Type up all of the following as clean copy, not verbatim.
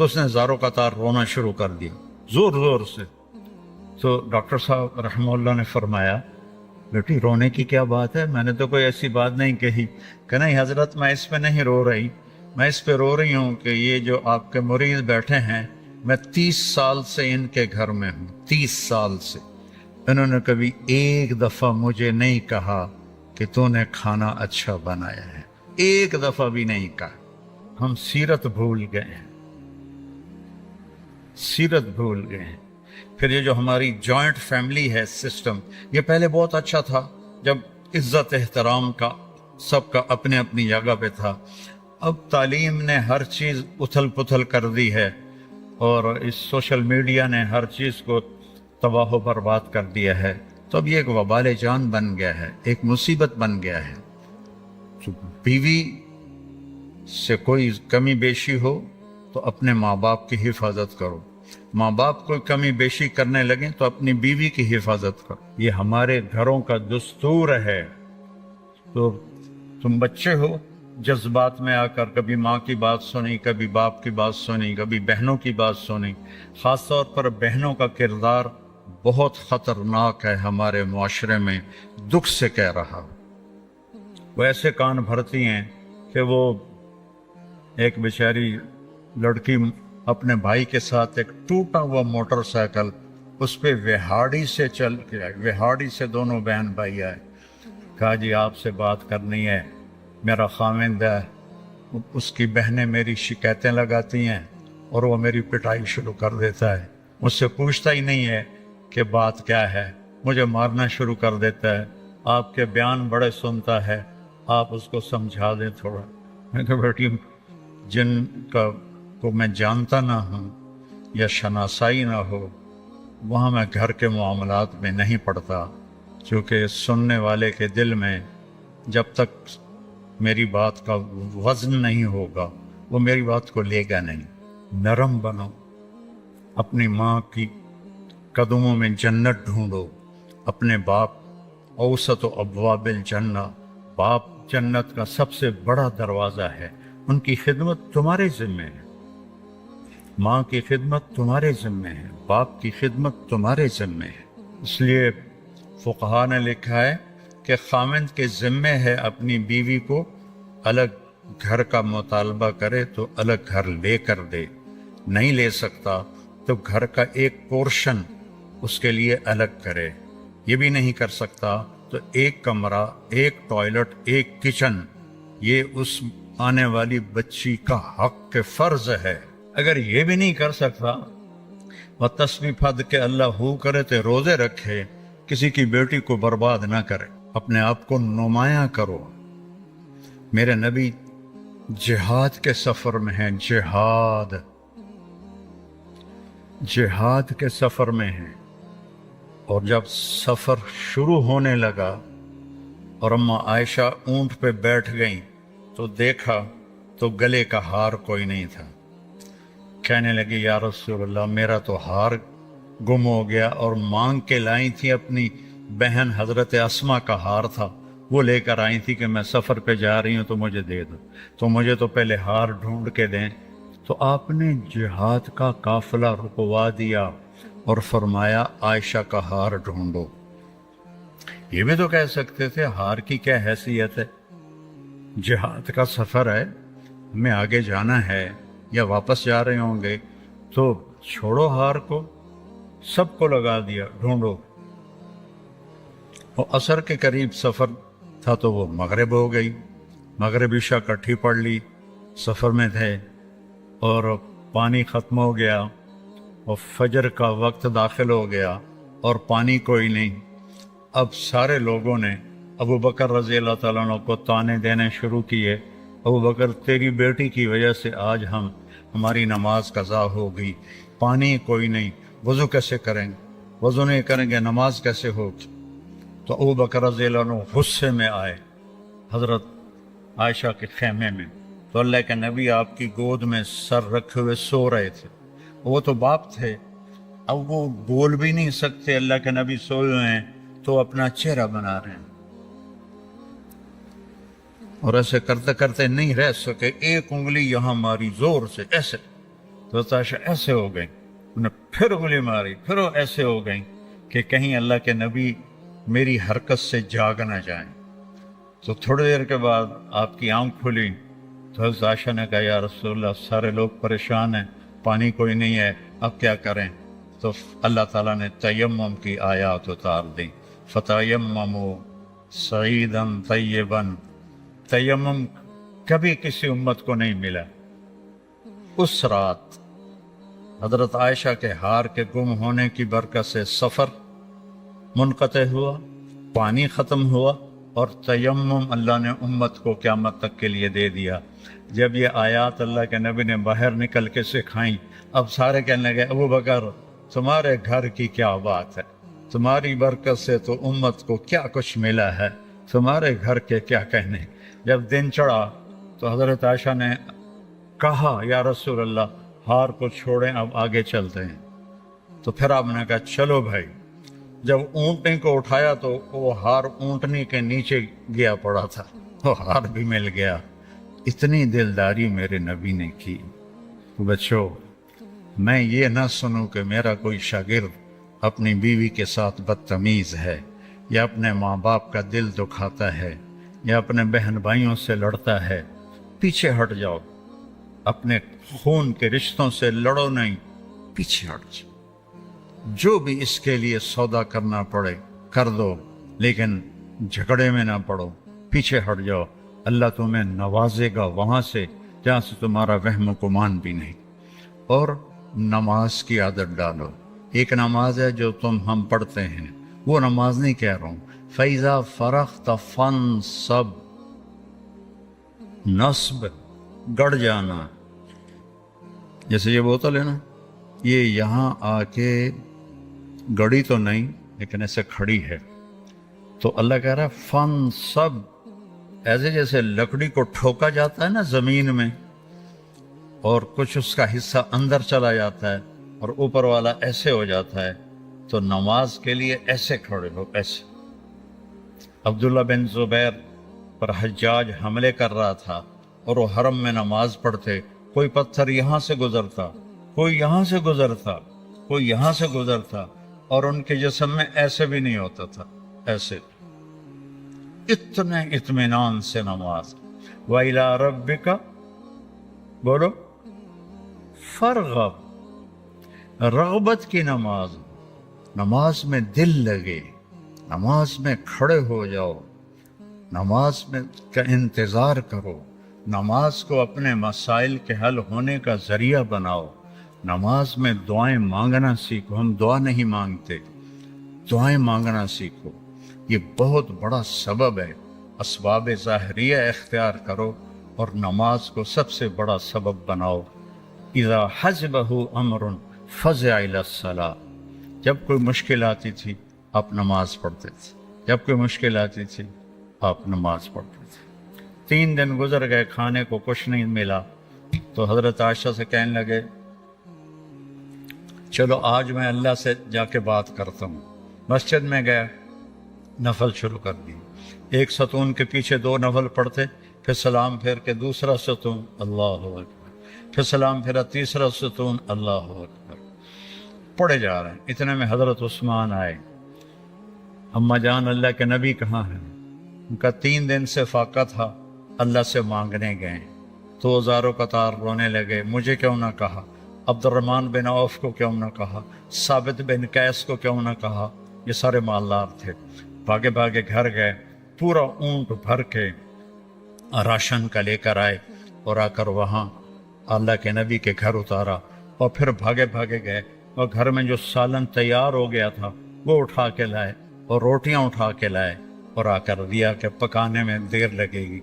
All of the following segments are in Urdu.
تو اس نے زاروں قطار رونا شروع کر دیا زور زور سے. تو ڈاکٹر صاحب رحمہ اللہ نے فرمایا بیٹی رونے کی کیا بات ہے, میں نے تو کوئی ایسی بات نہیں کہی. کہ نہیں حضرت میں اس پہ نہیں رو رہی, میں اس پہ رو رہی ہوں کہ یہ جو آپ کے مریض بیٹھے ہیں میں 30 سال سے ان کے گھر میں ہوں, 30 سال سے انہوں نے کبھی ایک دفعہ مجھے نہیں کہا کہ تو نے کھانا اچھا بنایا ہے, ایک دفعہ بھی نہیں کہا. ہم سیرت بھول گئے ہیں, سیرت بھول گئے ہیں. پھر یہ جو ہماری جوائنٹ فیملی ہے سسٹم, یہ پہلے بہت اچھا تھا جب عزت احترام کا سب کا اپنے اپنی جگہ پہ تھا. اب تعلیم نے ہر چیز اتھل پتھل کر دی ہے, اور اس سوشل میڈیا نے ہر چیز کو تباہ و برباد کر دیا ہے. تو اب یہ ایک وبال جان بن گیا ہے, ایک مصیبت بن گیا ہے. تو بیوی سے کوئی کمی بیشی ہو تو اپنے ماں باپ کی حفاظت کرو, ماں باپ کوئی کمی بیشی کرنے لگیں تو اپنی بیوی کی حفاظت کرو. یہ ہمارے گھروں کا دستور ہے. تو تم بچے ہو, جذبات میں آ کر کبھی ماں کی بات سنی, کبھی باپ کی بات سنی, کبھی بہنوں کی بات سنی. خاص طور پر بہنوں کا کردار بہت خطرناک ہے ہمارے معاشرے میں, دکھ سے کہہ رہا ہوں. وہ ایسے کان بھرتی ہیں کہ وہ ایک بیچاری لڑکی اپنے بھائی کے ساتھ ایک ٹوٹا ہوا موٹر سائیکل, اس پہ وہاڑی سے چل کے آئے, وہاڑی سے دونوں بہن بھائی آئے. کہا جی آپ سے بات کرنی ہے, میرا خاوند ہے, اس کی بہنیں میری شکایتیں لگاتی ہیں اور وہ میری پٹائی شروع کر دیتا ہے, مجھ سے پوچھتا ہی نہیں ہے کہ بات کیا ہے, مجھے مارنا شروع کر دیتا ہے. آپ کے بیان بڑے سنتا ہے, آپ اس کو سمجھا دیں تھوڑا. میں کہا بیٹی جن کا کو میں جانتا نہ ہوں یا شناسائی نہ ہو وہاں میں گھر کے معاملات میں نہیں پڑتا, کیونکہ سننے والے کے دل میں جب تک میری بات کا وزن نہیں ہوگا وہ میری بات کو لے گا نہیں. نرم بنو, اپنی ماں کی قدموں میں جنت ڈھونڈو. اپنے باپ اوسط و ابواب الجنہ, باپ جنت کا سب سے بڑا دروازہ ہے, ان کی خدمت تمہارے ذمہ ہے. ماں کی خدمت تمہارے ذمہ ہے, باپ کی خدمت تمہارے ذمہ ہے. اس لیے فقہا نے لکھا ہے کہ خاوند کے ذمہ ہے اپنی بیوی کو الگ گھر کا مطالبہ کرے تو الگ گھر لے کر دے, نہیں لے سکتا تو گھر کا ایک پورشن اس کے لیے الگ کرے. یہ بھی نہیں کر سکتا تو ایک کمرہ, ایک ٹوائلٹ, ایک کچن, یہ اس آنے والی بچی کا حق کے فرض ہے. اگر یہ بھی نہیں کر سکتا وہ تسبیح پھد کے اللہ ہو کرے تو روزے رکھے, کسی کی بیٹی کو برباد نہ کرے, اپنے آپ کو نمایاں کرو. میرے نبی جہاد کے سفر میں ہیں, جہاد کے سفر میں ہیں. اور جب سفر شروع ہونے لگا اور اماں عائشہ اونٹ پہ بیٹھ گئیں تو دیکھا تو گلے کا ہار کوئی نہیں تھا. کہنے لگی یا رسول اللہ میرا تو ہار گم ہو گیا, اور مانگ کے لائی تھی اپنی بہن حضرت اسما کا ہار تھا, وہ لے کر آئی تھی کہ میں سفر پہ جا رہی ہوں تو مجھے دے دو, تو مجھے تو پہلے ہار ڈھونڈ کے دیں. تو آپ نے جہاد کا قافلہ رکوا دیا اور فرمایا عائشہ کا ہار ڈھونڈو. یہ بھی تو کہہ سکتے تھے ہار کی کیا حیثیت ہے, جہاد کا سفر ہے, ہمیں آگے جانا ہے یا واپس جا رہے ہوں گے تو چھوڑو ہار کو, سب کو لگا دیا ڈھونڈو. وہ عصر کے قریب سفر تھا تو وہ مغرب ہو گئی, مغرب عشاء کٹھی پڑھ لی, سفر میں تھے اور پانی ختم ہو گیا اور فجر کا وقت داخل ہو گیا اور پانی کوئی نہیں. اب سارے لوگوں نے ابو بکر رضی اللہ تعالیٰ عنہ کو تانے دینے شروع کیے, ابو بکر تیری بیٹی کی وجہ سے آج ہماری نماز قضا ہو گئی, پانی کوئی نہیں, وضو کیسے کریں گے, وضو نہیں کریں گے نماز کیسے ہوگی. تو ابو بکر رضی اللہ عنہ غصے میں آئے حضرت عائشہ کے خیمے میں, تو اللہ کے نبی آپ کی گود میں سر رکھے ہوئے سو رہے تھے. وہ تو باپ تھے, اب وہ بول بھی نہیں سکتے, اللہ کے نبی سوئے ہوئے ہیں تو اپنا چہرہ بنا رہے ہیں, اور ایسے کرتے کرتے نہیں رہ سکے, ایک انگلی یہاں ماری زور سے ایسے, تو عائشہ ایسے ہو گئی، انہیں پھر انگلی ماری، پھر وہ ایسے ہو گئیں کہ کہیں اللہ کے نبی میری حرکت سے جاگ نہ جائیں۔ تو تھوڑی دیر کے بعد آپ کی آنکھ کھلی تو حضرت عائشہ نے کہا یا رسول اللہ سارے لوگ پریشان ہیں، پانی کوئی نہیں ہے، اب کیا کریں؟ تو اللہ تعالیٰ نے تیمم کی آیات اتار دی، فتیمموا صعیدا طیبا۔ تیمم کبھی کسی امت کو نہیں ملا۔ اس رات حضرت عائشہ کے ہار کے گم ہونے کی برکت سے سفر منقطع ہوا، پانی ختم ہوا، اور تیمم اللہ نے امت کو قیامت تک کے لیے دے دیا۔ جب یہ آیات اللہ کے نبی نے باہر نکل کے سکھائیں، اب سارے کہنے لگے ابو بکر تمہارے گھر کی کیا بات ہے، تمہاری برکت سے تو امت کو کیا کچھ ملا ہے، تمہارے گھر کے کیا کہنے۔ جب دن چڑھا تو حضرت عائشہ نے کہا یا رسول اللہ ہار کو چھوڑیں، اب آگے چلتے ہیں۔ تو پھر آپ نے کہا چلو بھائی۔ جب اونٹنی کو اٹھایا تو وہ ہار اونٹنی کے نیچے گیا پڑا تھا، وہ ہار بھی مل گیا۔ اتنی دلداری میرے نبی نے کی۔ بچوں، میں یہ نہ سنوں کہ میرا کوئی شاگرد اپنی بیوی کے ساتھ بدتمیز ہے، یا اپنے ماں باپ کا دل دکھاتا ہے، یا اپنے بہن بھائیوں سے لڑتا ہے۔ پیچھے ہٹ جاؤ، اپنے خون کے رشتوں سے لڑو نہیں، پیچھے ہٹ جاؤ۔ جو بھی اس کے لیے سودا کرنا پڑے کر دو، لیکن جھگڑے میں نہ پڑو، پیچھے ہٹ جاؤ۔ اللہ تمہیں نوازے گا وہاں سے جہاں سے تمہارا وہم و گمان بھی نہیں۔ اور نماز کی عادت ڈالو۔ ایک نماز ہے جو ہم پڑھتے ہیں، وہ نماز نہیں کہہ رہا ہوں، فَإِذَا فَرَغْتَ فَانْصَبْ، نصب گڑ جانا۔ جیسے یہ بوتل ہے نا، یہ یہاں آ کے گڑی تو نہیں لیکن ایسے کھڑی ہے، تو اللہ کہہ رہا ہے فَانْصَبْ، ایسے جیسے لکڑی کو ٹھوکا جاتا ہے نا زمین میں، اور کچھ اس کا حصہ اندر چلا جاتا ہے اور اوپر والا ایسے ہو جاتا ہے، تو نماز کے لیے ایسے کھڑے ہو، ایسے۔ عبداللہ بن زبیر پر حجاج حملے کر رہا تھا اور وہ حرم میں نماز پڑھتے، کوئی پتھر یہاں سے گزرتا، کوئی یہاں سے گزرتا، کوئی یہاں سے گزرتا، اور ان کے جسم میں ایسے بھی نہیں ہوتا تھا، ایسے۔ اتنے اطمینان سے نماز۔ وَإِلَىٰ رَبِّكَ، بولو، فرغب، رغبت کی نماز، نماز میں دل لگے، نماز میں کھڑے ہو جاؤ، نماز میں کا انتظار کرو، نماز کو اپنے مسائل کے حل ہونے کا ذریعہ بناؤ، نماز میں دعائیں مانگنا سیکھو۔ ہم دعا نہیں مانگتے، دعائیں مانگنا سیکھو، یہ بہت بڑا سبب ہے۔ اسباب ظاہریہ اختیار کرو اور نماز کو سب سے بڑا سبب بناؤ۔ اذا حزبہ امر فزع الی الصلاۃ، جب کوئی مشکل آتی تھی آپ نماز پڑھتے تھے، جب کوئی مشکل آتی تھی آپ نماز پڑھتے تھے۔ 3 دن گزر گئے، کھانے کو کچھ نہیں ملا، تو حضرت عائشہ سے کہنے لگے چلو آج میں اللہ سے جا کے بات کرتا ہوں۔ مسجد میں گیا، نفل شروع کر دی، ایک ستون کے پیچھے 2 نفل پڑھتے، پھر سلام پھیر کے دوسرا ستون، اللہ اکبر، پھر سلام پھیرا تیسرا ستون، اللہ اکبر، پڑھے جا رہے ہیں۔ اتنے میں حضرت عثمان آئے۔ اماں جان اللہ کے نبی کہاں ہیں؟ ان کا 3 دن سے فاقہ تھا، اللہ سے مانگنے گئے تو ہزاروں قطار رونے لگے، مجھے کیوں نہ کہا، عبد الرحمن بن عوف کو کیوں نہ کہا، ثابت بن قیس کو کیوں نہ کہا، یہ سارے مالدار تھے۔ بھاگے بھاگے گھر گئے، پورا اونٹ بھر کے راشن کا لے کر آئے، اور آ کر وہاں اللہ کے نبی کے گھر اتارا، اور پھر بھاگے بھاگے گئے اور گھر میں جو سالن تیار ہو گیا تھا وہ اٹھا کے لائے، اور روٹیاں اٹھا کے لائے، اور آ کر دیا کہ پکانے میں دیر لگے گی۔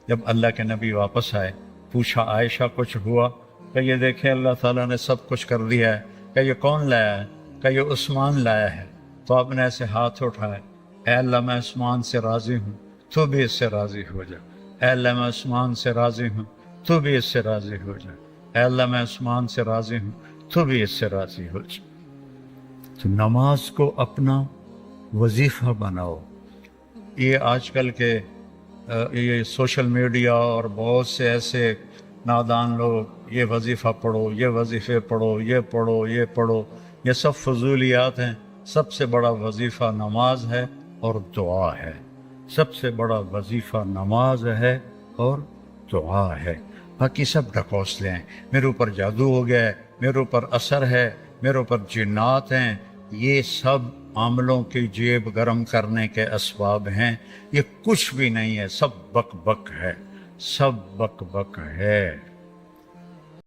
جب اللہ کے نبی واپس آئے، پوچھا عائشہ کچھ ہوا؟ کہ یہ دیکھیں اللہ تعالیٰ نے سب کچھ کر دیا ہے۔ کہ یہ کون لایا ہے؟ کہ یہ عثمان لایا ہے۔ تو آپ نے ایسے ہاتھ اٹھائے، اے اللہ میں عثمان سے راضی ہوں، تو بھی اس سے راضی ہو جا۔ اے اللہ میں عثمان سے راضی ہوں، تو بھی اس سے راضی ہو جا۔ اے اللہ میں عثمان سے راضی ہوں، تو بھی اس سے راضی ہو جا۔ تو نماز کو اپنا وظیفہ بناؤ۔ یہ آج کل کے یہ سوشل میڈیا اور بہت سے ایسے نادان لوگ یہ وظیفہ پڑھو، یہ وظیفے پڑھو، یہ پڑھو، یہ پڑھو، یہ سب فضولیات ہیں۔ سب سے بڑا وظیفہ نماز ہے اور دعا ہے۔ سب سے بڑا وظیفہ نماز ہے اور دعا ہے۔ باقی سب ڈھکوسلے ہیں، میرے اوپر جادو ہو گیا ہے، میرے اوپر اثر ہے، میرے اوپر جنات ہیں، یہ سب عاملوں کی جیب گرم کرنے کے اسباب ہیں۔ یہ کچھ بھی نہیں ہے، سب بک بک ہے، سب بک بک ہے۔